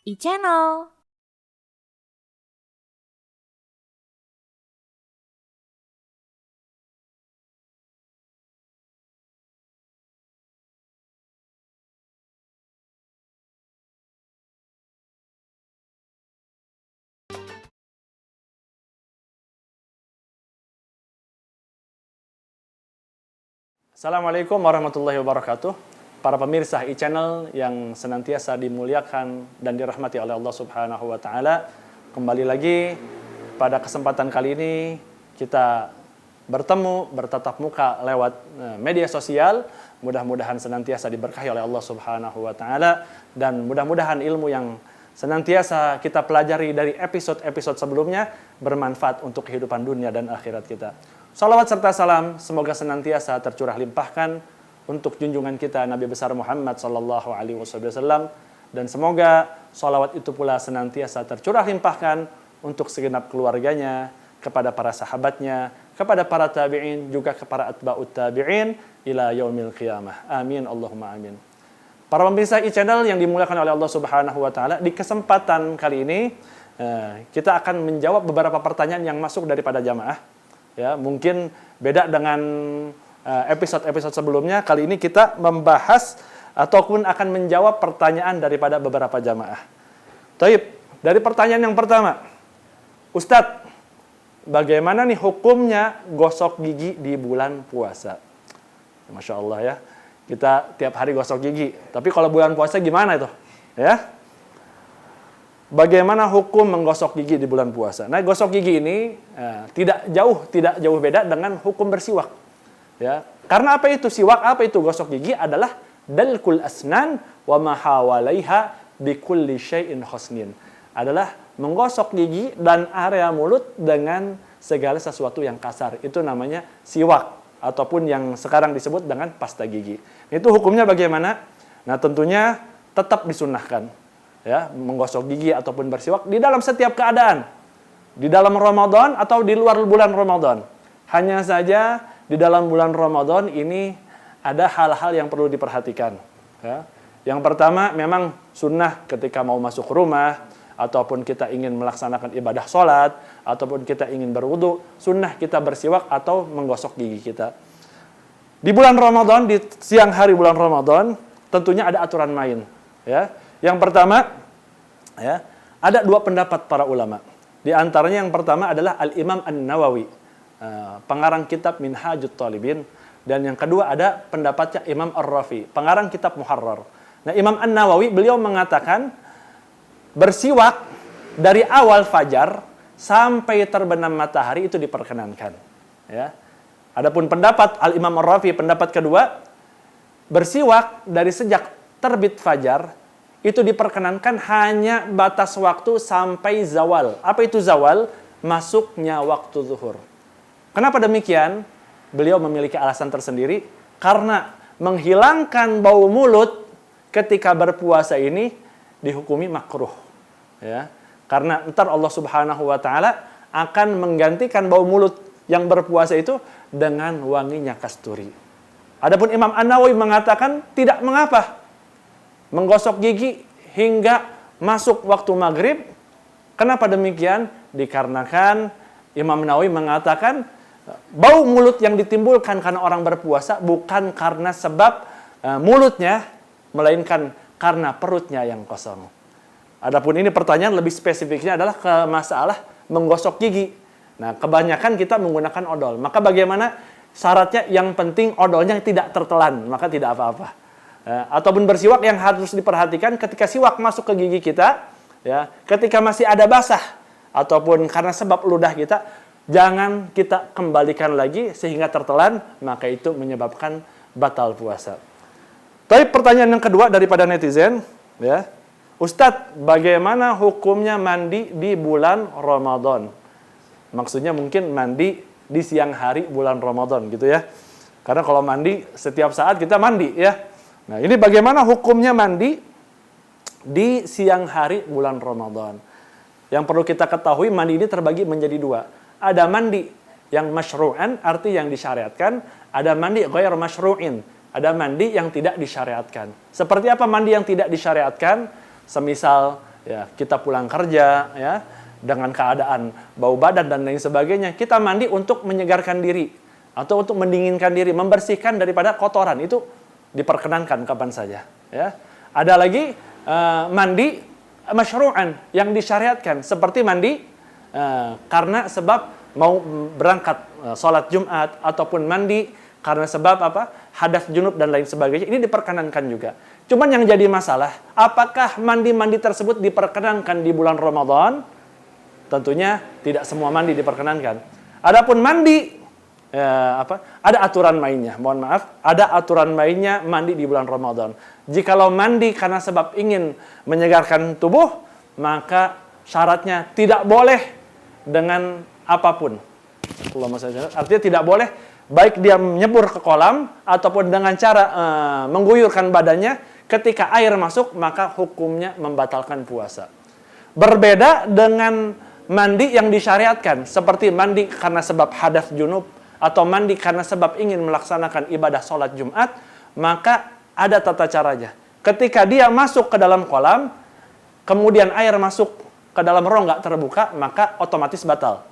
e-channel. Assalamualaikum warahmatullahi wabarakatuh. Para pemirsa e-channel yang senantiasa dimuliakan dan dirahmati oleh Allah Subhanahu wa taala. Kembali lagi pada kesempatan kali ini kita bertemu bertatap muka lewat media sosial. Mudah-mudahan senantiasa diberkahi oleh Allah Subhanahu wa taala dan mudah-mudahan ilmu yang senantiasa kita pelajari dari episode-episode sebelumnya bermanfaat untuk kehidupan dunia dan akhirat kita. Salawat serta salam semoga senantiasa tercurah limpahkan untuk junjungan kita Nabi besar Muhammad sallallahu alaihi wasallam, dan semoga salawat itu pula senantiasa tercurah limpahkan untuk segenap keluarganya, kepada para sahabatnya, kepada para tabi'in, juga kepada atba'ut tabi'in ila yaumil qiyamah. Amin Allahumma amin. Para pemirsa e-channel yang dimuliakan oleh Allah Subhanahu wa taala, di kesempatan kali ini kita akan menjawab beberapa pertanyaan yang masuk daripada jamaah. Ya, mungkin beda dengan episode-episode sebelumnya. Kali ini kita membahas ataupun akan menjawab pertanyaan daripada beberapa jamaah. Taib, dari pertanyaan yang pertama, Ustadz, bagaimana nih hukumnya gosok gigi di bulan puasa? Masya Allah ya, kita tiap hari gosok gigi. Tapi kalau bulan puasa gimana itu? Ya, bagaimana hukum menggosok gigi di bulan puasa? Nah, gosok gigi ini tidak jauh beda dengan hukum bersiwak. Ya, karena apa itu siwak? Apa itu gosok gigi? Adalah dalkul asnan wa ma hawalaiha bi kulli syai'in husnin. Adalah menggosok gigi dan area mulut dengan segala sesuatu yang kasar. Itu namanya siwak ataupun yang sekarang disebut dengan pasta gigi. Itu hukumnya bagaimana? Nah, tentunya tetap disunnahkan. Ya, menggosok gigi ataupun bersiwak di dalam setiap keadaan, di dalam Ramadan atau di luar bulan Ramadan. Hanya saja di dalam bulan Ramadan ini ada hal-hal yang perlu diperhatikan. Ya. Yang pertama, memang sunnah ketika mau masuk rumah ataupun kita ingin melaksanakan ibadah sholat ataupun kita ingin berwudu, sunnah kita bersiwak atau menggosok gigi kita. Di bulan Ramadan, di siang hari bulan Ramadan, tentunya ada aturan main. Ya. Yang pertama, ya, ada dua pendapat para ulama. Di antaranya yang pertama adalah Al-Imam An-Nawawi, pengarang kitab Minhajut Talibin. Dan yang kedua ada pendapatnya Imam Ar-Rafi, pengarang kitab Muharrar. Nah, Imam An-Nawawi beliau mengatakan bersiwak dari awal fajar sampai terbenam matahari itu diperkenankan. Ya. Adapun pendapat Al-Imam Ar-Rafi, pendapat kedua, bersiwak dari sejak terbit fajar itu diperkenankan hanya batas waktu sampai zawal. Apa itu zawal? Masuknya waktu zuhur. Kenapa demikian? Beliau memiliki alasan tersendiri. Karena menghilangkan bau mulut ketika berpuasa ini dihukumi makruh. Ya. Karena ntar Allah Subhanahu wa taala akan menggantikan bau mulut yang berpuasa itu dengan wanginya kasturi. Adapun Imam An-Nawawi mengatakan tidak mengapa menggosok gigi hingga masuk waktu maghrib. Kenapa demikian? Dikarenakan Imam Nawawi mengatakan bau mulut yang ditimbulkan karena orang berpuasa bukan karena sebab mulutnya, melainkan karena perutnya yang kosong. Adapun ini pertanyaan lebih spesifiknya adalah ke masalah menggosok gigi. Nah, kebanyakan kita menggunakan odol. Maka bagaimana syaratnya? Yang penting odolnya tidak tertelan, maka tidak apa-apa. Ataupun bersiwak yang harus diperhatikan ketika siwak masuk ke gigi kita, ya, ketika masih ada basah ataupun karena sebab ludah kita, jangan kita kembalikan lagi sehingga tertelan, maka itu menyebabkan batal puasa. Tapi pertanyaan yang kedua daripada netizen, ya, Ustadz, bagaimana hukumnya mandi di bulan Ramadan? Maksudnya mungkin mandi di siang hari bulan Ramadan gitu ya. Karena kalau mandi setiap saat kita mandi ya. Nah, ini bagaimana hukumnya mandi di siang hari bulan Ramadan? Yang perlu kita ketahui, mandi ini terbagi menjadi dua. Ada mandi yang masyru'an, arti yang disyariatkan. Ada mandi ghair masyru'in, ada mandi yang tidak disyariatkan. Seperti apa mandi yang tidak disyariatkan? Semisal ya kita pulang kerja ya dengan keadaan bau badan dan lain sebagainya, kita mandi untuk menyegarkan diri atau untuk mendinginkan diri, membersihkan daripada kotoran, itu diperkenankan kapan saja ya. Ada lagi mandi masyru'an yang disyariatkan, seperti mandi karena sebab mau berangkat sholat Jumat, ataupun mandi karena sebab hadas junub dan lain sebagainya, ini diperkenankan juga. Cuman yang jadi masalah, apakah mandi-mandi tersebut diperkenankan di bulan Ramadan? Tentunya tidak semua mandi diperkenankan. Adapun mandi ada aturan mainnya. Mohon maaf, ada aturan mainnya mandi di bulan Ramadan. Jikalau mandi karena sebab ingin menyegarkan tubuh, maka syaratnya tidak boleh dengan apapun. Artinya tidak boleh baik dia menyebur ke kolam ataupun dengan cara mengguyurkan badannya, ketika air masuk maka hukumnya membatalkan puasa. Berbeda dengan mandi yang disyariatkan, seperti mandi karena sebab hadas junub atau mandi karena sebab ingin melaksanakan ibadah sholat Jumat, maka ada tata caranya. Ketika dia masuk ke dalam kolam, kemudian air masuk ke dalam rongga terbuka, maka otomatis batal.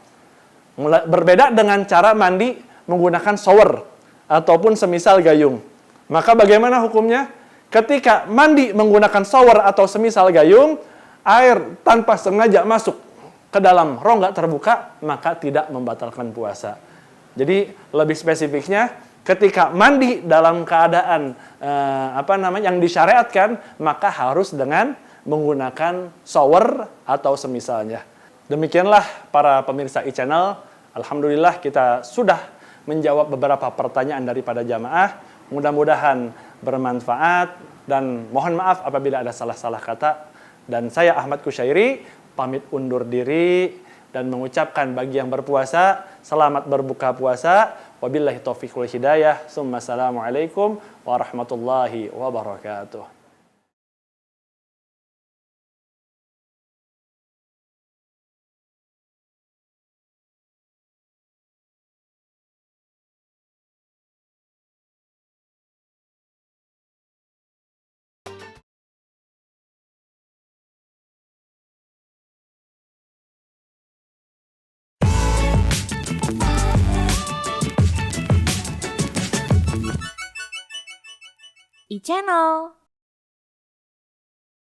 Berbeda dengan cara mandi menggunakan shower ataupun semisal gayung. Maka bagaimana hukumnya? Ketika mandi menggunakan shower atau semisal gayung, air tanpa sengaja masuk ke dalam rongga terbuka, maka tidak membatalkan puasa. Jadi lebih spesifiknya, ketika mandi dalam keadaan yang disyariatkan, maka harus dengan menggunakan shower atau semisalnya. Demikianlah para pemirsa e-channel, alhamdulillah kita sudah menjawab beberapa pertanyaan daripada jamaah. Mudah-mudahan bermanfaat dan mohon maaf apabila ada salah-salah kata. Dan saya Ahmad Kusyairi pamit undur diri dan mengucapkan bagi yang berpuasa, selamat berbuka puasa. Wabillahi taufiq wal hidayah. Assalamualaikum warahmatullahi wabarakatuh. e-channel.